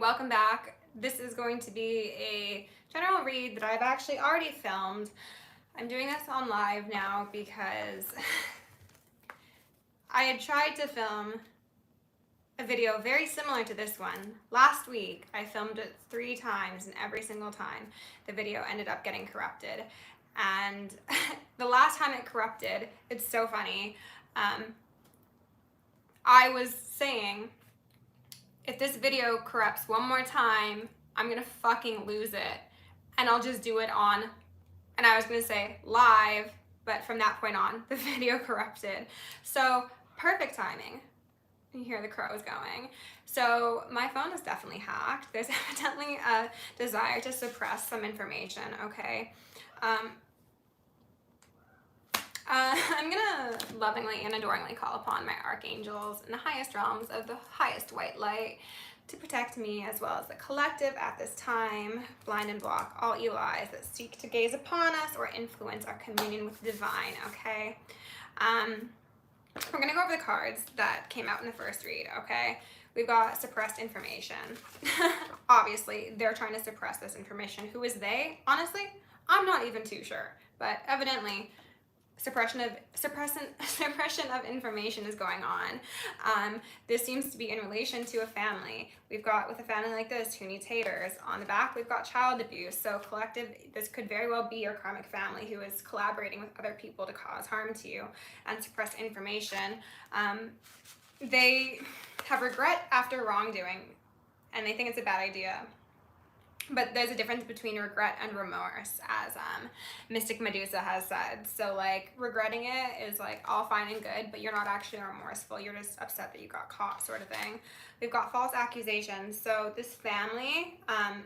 welcome back. This is going to be a general read that I've actually already filmed. I'm doing this on live now because I had tried to film a video very similar to this one. Last week, I filmed it 3 times, and every single time the video ended up getting corrupted. And the last time it corrupted, it's so funny, I was saying, if this video corrupts one more time, I'm gonna fucking lose it. And I'll just do it on, and I was gonna say live, but from that point on, the video corrupted. So, perfect timing. You hear the crows going. So, my phone is definitely hacked. There's evidently a desire to suppress some information, okay? I'm gonna lovingly and adoringly call upon my archangels in the highest realms of the highest white light to protect me as well as the collective at this time, blind and block all evil eyes that seek to gaze upon us or influence our communion with the divine, okay? We're gonna go over the cards that came out in the first read, okay? We've got suppressed information. Obviously, they're trying to suppress this information. Who is they? Honestly, I'm not even too sure, but evidently, suppression of information is going on. This seems to be in relation to a family. We've got, with a family like this, who needs haters. On the back, we've got child abuse. So collective, this could very well be your karmic family who is collaborating with other people to cause harm to you and suppress information. They have regret after wrongdoing, and they think it's a bad idea. But there's a difference between regret and remorse, as Mystic Medusa has said. So, like, regretting it is, like, all fine and good, but you're not actually remorseful. You're just upset that you got caught, sort of thing. We've got false accusations. So this family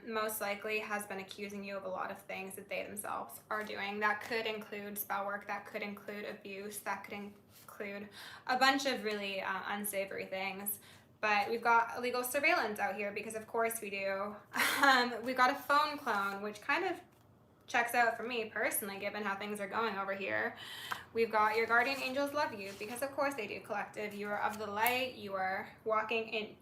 most likely has been accusing you of a lot of things that they themselves are doing. That could include spell work. That could include abuse. That could include a bunch of really unsavory things. But we've got illegal surveillance out here because of course we do. We've got a phone clone, which kind of checks out for me personally, given how things are going over here. We've got your guardian angels love you because of course they do, collective. You are of the light. You are walking in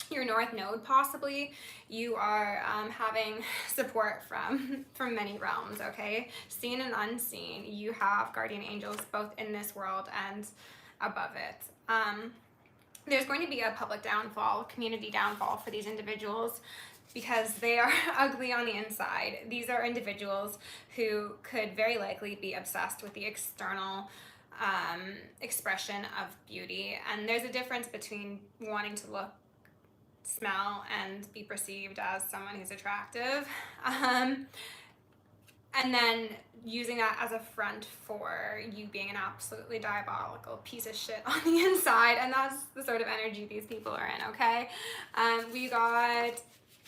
your north node possibly. You are having support from many realms, okay? Seen and unseen. You have guardian angels both in this world and above it. There's going to be a public downfall, community downfall for these individuals because they are ugly on the inside. These are individuals who could very likely be obsessed with the external expression of beauty. And there's a difference between wanting to look, smell, and be perceived as someone who's attractive. And then using that as a front for you being an absolutely diabolical piece of shit on the inside. And that's the sort of energy these people are in, okay? We got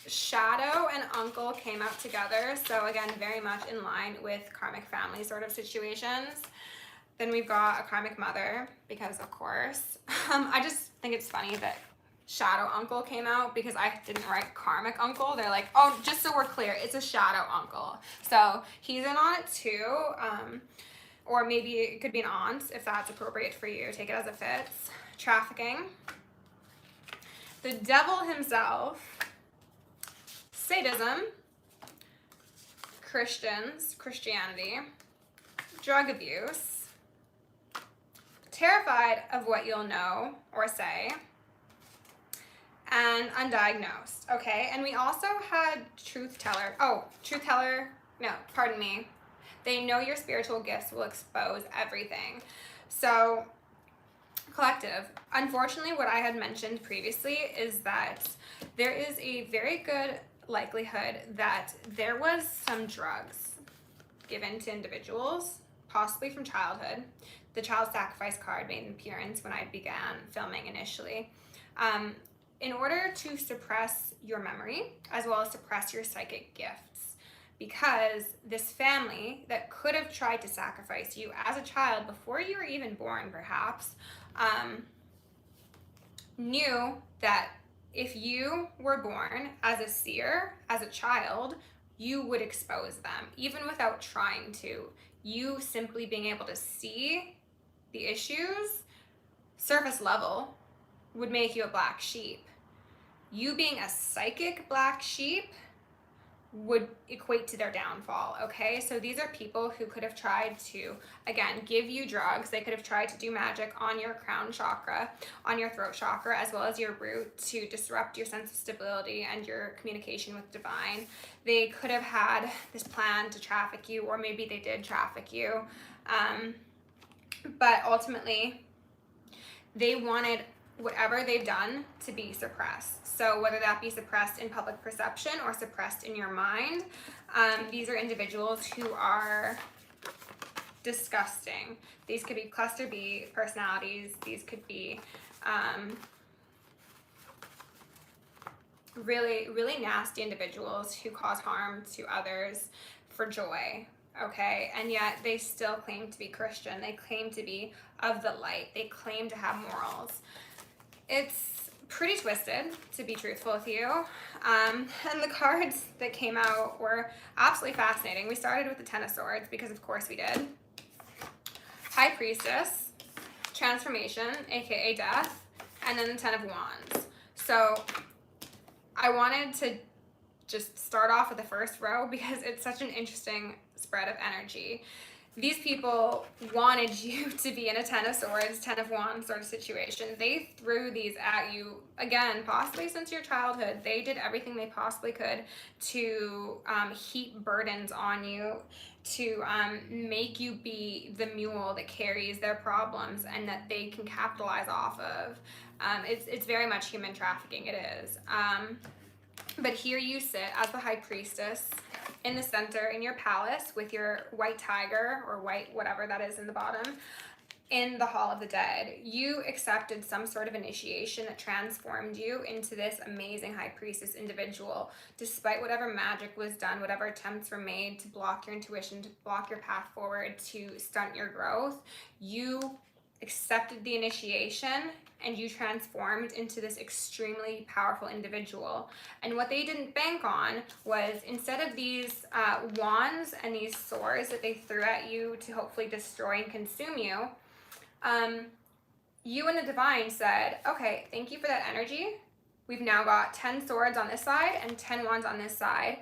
Shadow and Uncle came out together. So again, very much in line with karmic family sort of situations. Then we've got a karmic mother, because of course. I just think it's funny that Shadow Uncle came out because I didn't write karmic uncle. They're like, oh, just so we're clear, it's a shadow uncle. So he's in on it too. Or maybe it could be an aunt if that's appropriate for you. Take it as it fits. Trafficking. The devil himself. Sadism. Christianity. Drug abuse. Terrified of what you'll know or say. And undiagnosed, okay? And we also had truth teller. No, pardon me. They know your spiritual gifts will expose everything. So, collective. Unfortunately, what I had mentioned previously is that there is a very good likelihood that there was some drugs given to individuals, possibly from childhood. The child sacrifice card made an appearance when I began filming initially. In order to suppress your memory, as well as suppress your psychic gifts, because this family that could have tried to sacrifice you as a child before you were even born, perhaps, knew that if you were born as a seer, as a child, you would expose them, even without trying to. You simply being able to see the issues, surface level, would make you a black sheep. you being a psychic black sheep would equate to their downfall, okay? So these are people who could have tried to, again, give you drugs. They could have tried to do magic on your crown chakra, on your throat chakra, as well as your root to disrupt your sense of stability and your communication with divine. They could have had this plan to traffic you, or maybe they did traffic you. But ultimately, they wanted whatever they've done to be suppressed. So whether that be suppressed in public perception or suppressed in your mind, these are individuals who are disgusting. These could be cluster B personalities. These could be really, really nasty individuals who cause harm to others for joy. Okay, and yet they still claim to be Christian. They claim to be of the light. They claim to have morals. It's pretty twisted, to be truthful with you. And the cards that came out were absolutely fascinating. We started with the Ten of Swords because of course we did. High Priestess, Transformation, aka Death, and then the Ten of Wands. So I wanted to just start off with the first row because it's such an interesting spread of energy. These people wanted you to be in a Ten of Swords, Ten of Wands sort of situation. They threw these at you, again, possibly since your childhood. They did everything they possibly could to heap burdens on you, to make you be the mule that carries their problems and that they can capitalize off of. It's very much human trafficking, it is. But here you sit as the High Priestess in the center in your palace with your white tiger or white whatever that is in the bottom in the Hall of the Dead. You accepted some sort of initiation that transformed you into this amazing High Priestess individual, despite whatever magic was done, whatever attempts were made to block your intuition, to block your path forward, to stunt your growth. You accepted the initiation and you transformed into this extremely powerful individual. And what they didn't bank on was, instead of these wands and these swords that they threw at you to hopefully destroy and consume you, you and the divine said, okay, thank you for that energy. We've now got 10 swords on this side and 10 wands on this side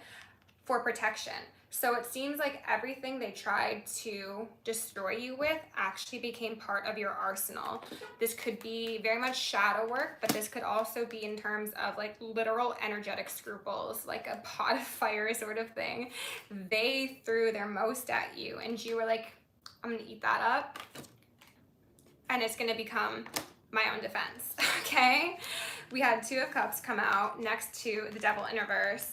for protection. So it seems like everything they tried to destroy you with actually became part of your arsenal. This could be very much shadow work, but this could also be in terms of like literal energetic scruples, like a pot of fire sort of thing. They threw their most at you and you were like, I'm gonna eat that up and it's gonna become my own defense, okay? We had Two of Cups come out next to the Devil in reverse.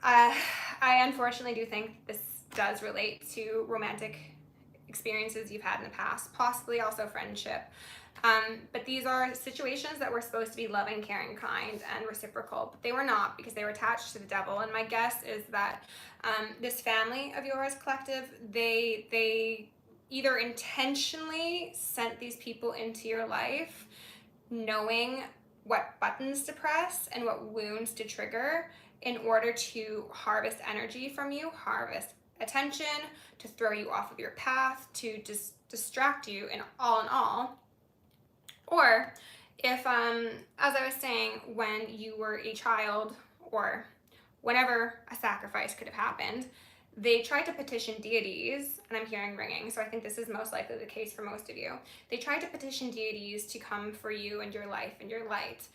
I unfortunately do think this does relate to romantic experiences you've had in the past, possibly also friendship. But these are situations that were supposed to be loving, caring, kind, and reciprocal, but they were not because they were attached to the devil. And my guess is that this family of yours, collective, they either intentionally sent these people into your life knowing what buttons to press and what wounds to trigger in order to harvest energy from you, harvest attention, to throw you off of your path, to just distract you in all. Or if, as I was saying, when you were a child or whenever a sacrifice could have happened, they tried to petition deities, and I'm hearing ringing, so I think this is most likely the case for most of you. They tried to petition deities to come for you and your life and your light.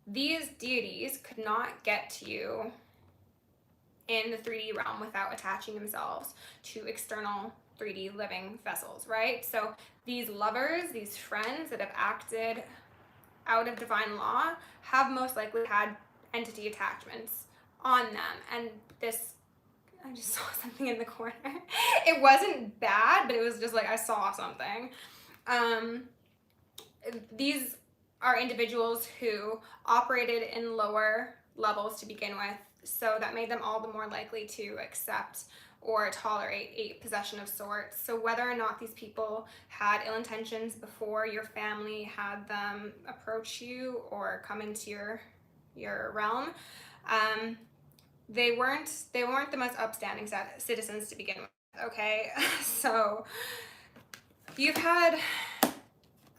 These deities could not get to you in the 3D realm without attaching themselves to external 3D living vessels, right? So these lovers, these friends that have acted out of divine law have most likely had entity attachments on them. And this, I just saw something in the corner. It wasn't bad, but it was just like I saw something. These are individuals who operated in lower levels to begin with, so that made them all the more likely to accept or tolerate a possession of sorts. So whether or not these people had ill intentions before your family had them approach you or come into your realm, they weren't the most upstanding citizens to begin with, okay? So you've had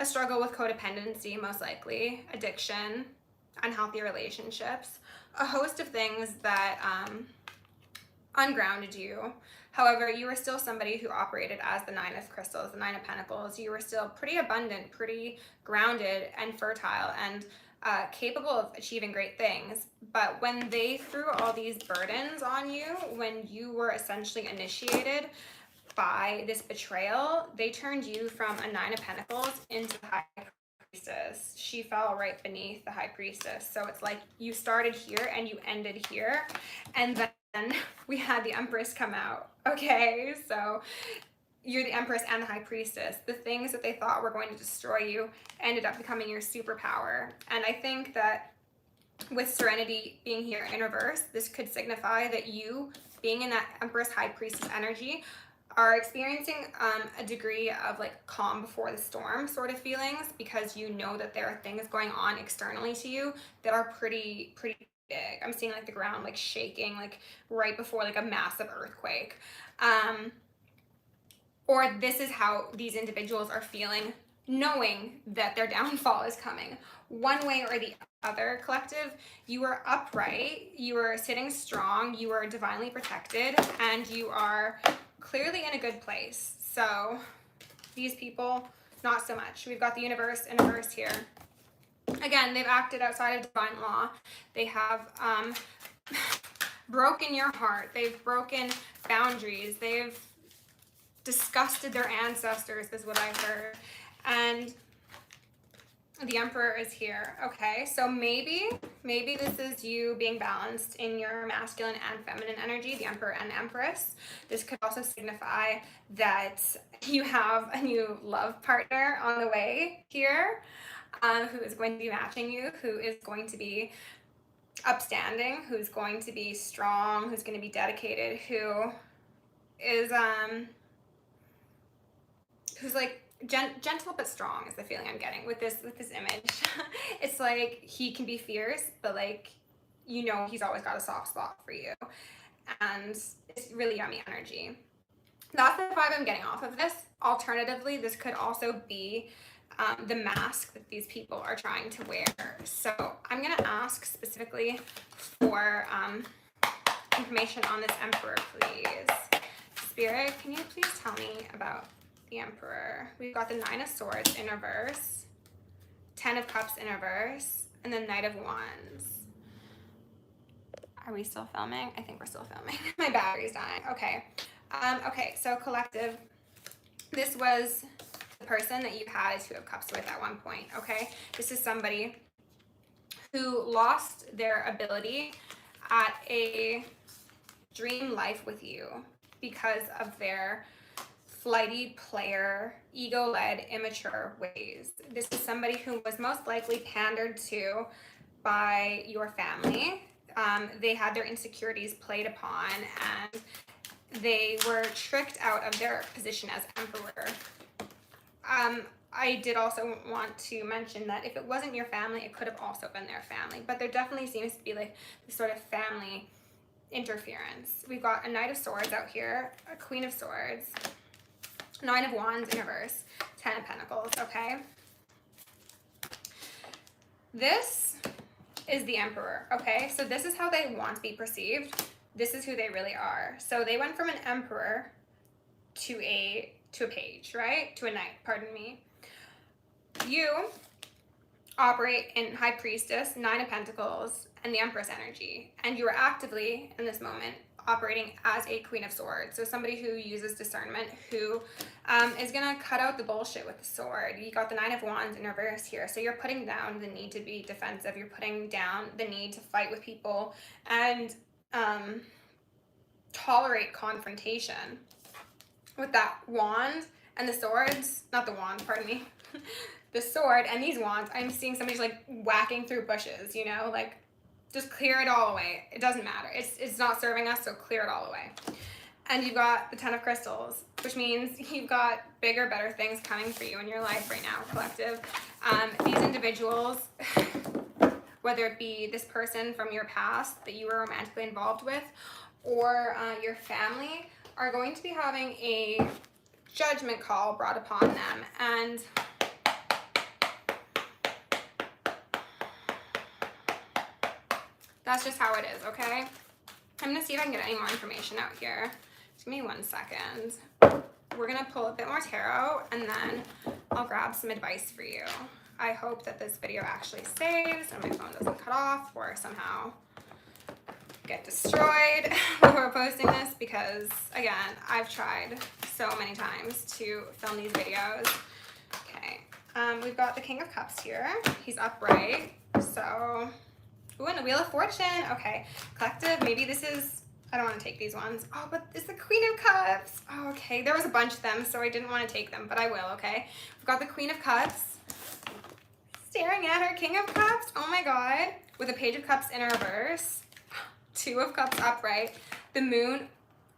a struggle with codependency, most likely, addiction, unhealthy relationships, a host of things that ungrounded you. However, you were still somebody who operated as the Nine of Crystals, the Nine of Pentacles. You were still pretty abundant, pretty grounded and fertile, and capable of achieving great things. But when they threw all these burdens on you, when you were essentially initiated by this betrayal, they turned you from a Nine of Pentacles into the High Priestess. She fell right beneath the High Priestess. So it's like you started here and you ended here. And then we had the Empress come out. Okay, so you're the Empress and the High Priestess. The things that they thought were going to destroy you ended up becoming your superpower. And I think that with Serenity being here in reverse, this could signify that you, being in that Empress High Priestess energy, are experiencing a degree of like calm before the storm sort of feelings, because you know that there are things going on externally to you that are pretty big. I'm seeing like the ground like shaking like right before like a massive earthquake. Or this is how these individuals are feeling, knowing that their downfall is coming. One way or the other, collective, you are upright, you are sitting strong, you are divinely protected, and you are clearly in a good place. So these people, not so much. We've got the universe in reverse here. Again, they've acted outside of divine law. They have broken your heart. They've broken boundaries. They've disgusted their ancestors, is what I've heard. And the Emperor is here. Okay, so maybe this is you being balanced in your masculine and feminine energy, the Emperor and Empress. This could also signify that you have a new love partner on the way here, who is going to be matching you, who is going to be upstanding, who's going to be strong, who's going to be dedicated, who is who's like gentle but strong is the feeling I'm getting with this image. It's like he can be fierce, but like, you know, he's always got a soft spot for you, and it's really yummy energy. That's the vibe I'm getting off of this. Alternatively, this could also be the mask that these people are trying to wear. So I'm gonna ask specifically for information on this Emperor, please. Spirit, can you please tell me about the Emperor? We've got the Nine of Swords in reverse, 10 of Cups in reverse, and then Knight of Wands. Are we still filming? I think we're still filming. My battery's dying. Okay. Okay, so collective, this was the person that you had a Two of Cups with at one point, okay? This is somebody who lost their ability at a dream life with you because of their flighty player, ego-led, immature ways. This is somebody who was most likely pandered to by your family. They had their insecurities played upon, and they were tricked out of their position as Emperor. I did also want to mention that if it wasn't your family, it could have also been their family, but there definitely seems to be like this sort of family interference. We've got a Knight of Swords out here, a Queen of Swords, Nine of Wands in reverse, 10 of Pentacles, okay? This is the Emperor, okay? So this is how they want to be perceived. This is who they really are. So they went from an Emperor to a page, right? To a knight, pardon me. You operate in High Priestess, Nine of Pentacles, and the Empress energy. And you are actively, in this moment, operating as a Queen of Swords. So somebody who uses discernment, who is going to cut out the bullshit with the sword. You got the Nine of Wands in reverse here. So you're putting down the need to be defensive. You're putting down the need to fight with people and tolerate confrontation. With that wand and the swords, not the wand, pardon me, the sword and these wands, I'm seeing somebody's like whacking through bushes, you know, like just clear it all away. It doesn't matter. It's not serving us, so clear it all away. And you've got the 10 of Crystals, which means you've got bigger, better things coming for you in your life right now, collective. These individuals, whether it be this person from your past that you were romantically involved with, or your family, are going to be having a judgment call brought upon them. And That's just how it is, okay? I'm gonna see if I can get any more information out here. Just give me 1 second. We're gonna pull a bit more tarot and then I'll grab some advice for you. I hope that this video actually saves and my phone doesn't cut off or somehow get destroyed before posting this, because again, I've tried so many times to film these videos. Okay, we've got the King of Cups here. He's upright, so, ooh, and the Wheel of Fortune. Okay, collective, maybe this is, I don't want to take these ones. Oh, but it's the Queen of Cups. Oh, okay, there was a bunch of them, so I didn't want to take them, but I will, okay? We've got the Queen of Cups staring at her King of Cups. Oh my God, with a Page of Cups in reverse. Two of Cups upright, the Moon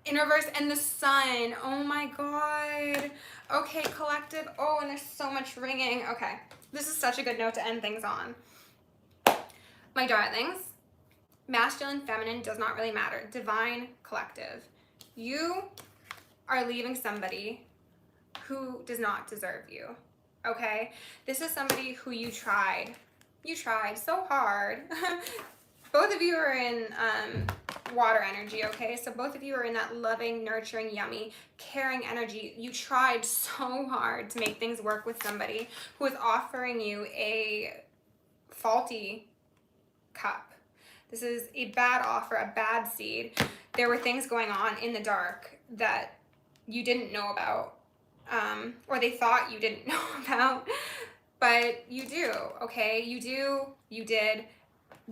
in reverse, and the Sun. Oh my God. Okay, collective. Oh, and there's so much ringing. Okay, this is such a good note to end things on. My darlings, masculine, feminine does not really matter. Divine, collective. You are leaving somebody who does not deserve you, okay? This is somebody who you tried. You tried so hard. Both of you are in water energy, okay? So both of you are in that loving, nurturing, yummy, caring energy. You tried so hard to make things work with somebody who is offering you a faulty cup. This is a bad offer, a bad seed. There were things going on in the dark that you didn't know about, or they thought you didn't know about, but you do, okay? You do, you did.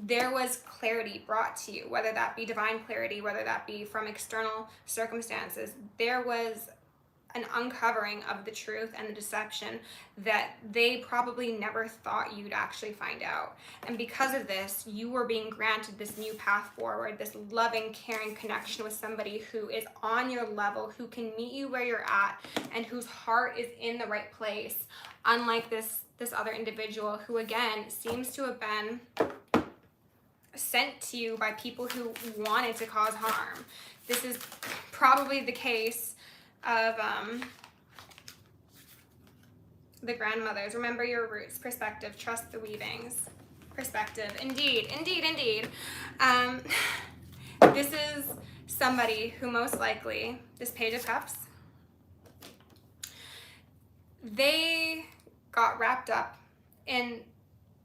There was clarity brought to you, whether that be divine clarity, whether that be from external circumstances. There was an uncovering of the truth and the deception that they probably never thought you'd actually find out. And because of this, you were being granted this new path forward, this loving, caring connection with somebody who is on your level, who can meet you where you're at, and whose heart is in the right place. Unlike this other individual who, again, seems to have been sent to you by people who wanted to cause harm. This is probably the case of the grandmothers. Remember your roots. Perspective. Trust the weavings. Perspective. Indeed, indeed, indeed. This is somebody who most likely, this Page of Cups, they got wrapped up in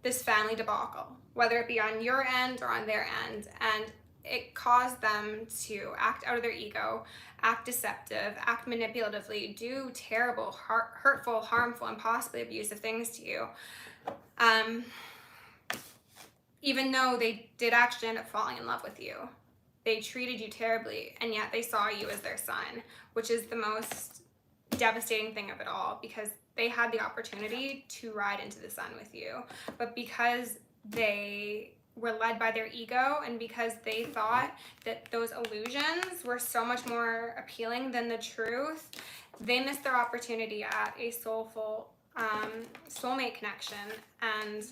this family debacle, whether it be on your end or on their end, and it caused them to act out of their ego, act deceptive, act manipulatively, do terrible, hurtful, harmful, and possibly abusive things to you. Even though they did actually end up falling in love with you. They treated you terribly, and yet they saw you as their son, which is the most devastating thing of it all, because they had the opportunity to ride into the sun with you, but because they were led by their ego and because they thought that those illusions were so much more appealing than the truth, they missed their opportunity at a soulful soulmate connection. And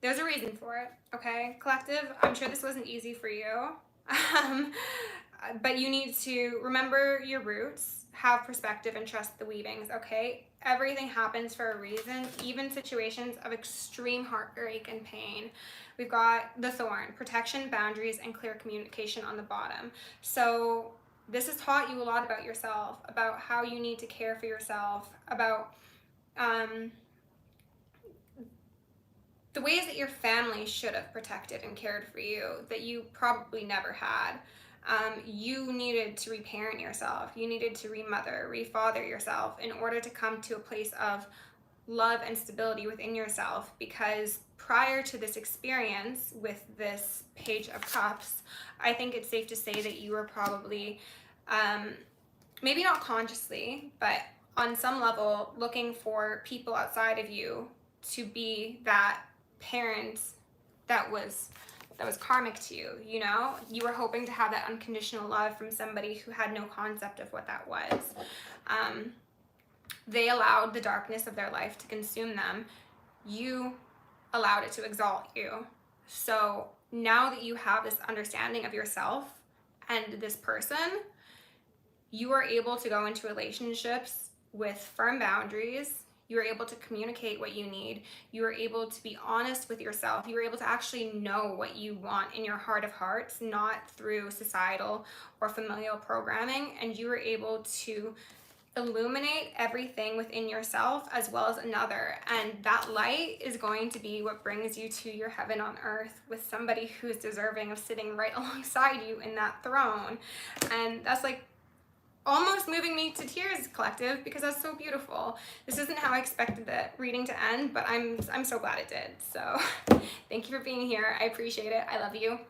there's a reason for it, okay? Collective, I'm sure this wasn't easy for you, but you need to remember your roots, have perspective, and trust the weavings, okay? Everything happens for a reason, even situations of extreme heartbreak and pain. We've got the Thorn, protection, boundaries, and clear communication on the bottom. So this has taught you a lot about yourself, about how you need to care for yourself, about the ways that your family should have protected and cared for you that you probably never had. You needed to reparent yourself. You needed to remother, refather yourself in order to come to a place of love and stability within yourself, because prior to this experience with this Page of Cups, I think it's safe to say that you were probably, maybe not consciously, but on some level looking for people outside of you to be that parent that was karmic to you, you know? You were hoping to have that unconditional love from somebody who had no concept of what that was. They allowed the darkness of their life to consume them. You allowed it to exalt you. So now that you have this understanding of yourself and this person, you are able to go into relationships with firm boundaries. You were able to communicate what you need. You were able to be honest with yourself. You were able to actually know what you want in your heart of hearts, not through societal or familial programming. And you were able to illuminate everything within yourself as well as another, and that light is going to be what brings you to your heaven on earth with somebody who's deserving of sitting right alongside you in that throne. And that's like almost moving me to tears, collective, because that's so beautiful. This isn't how I expected the reading to end, but I'm so glad it did. So thank you for being here. I appreciate it. I love you.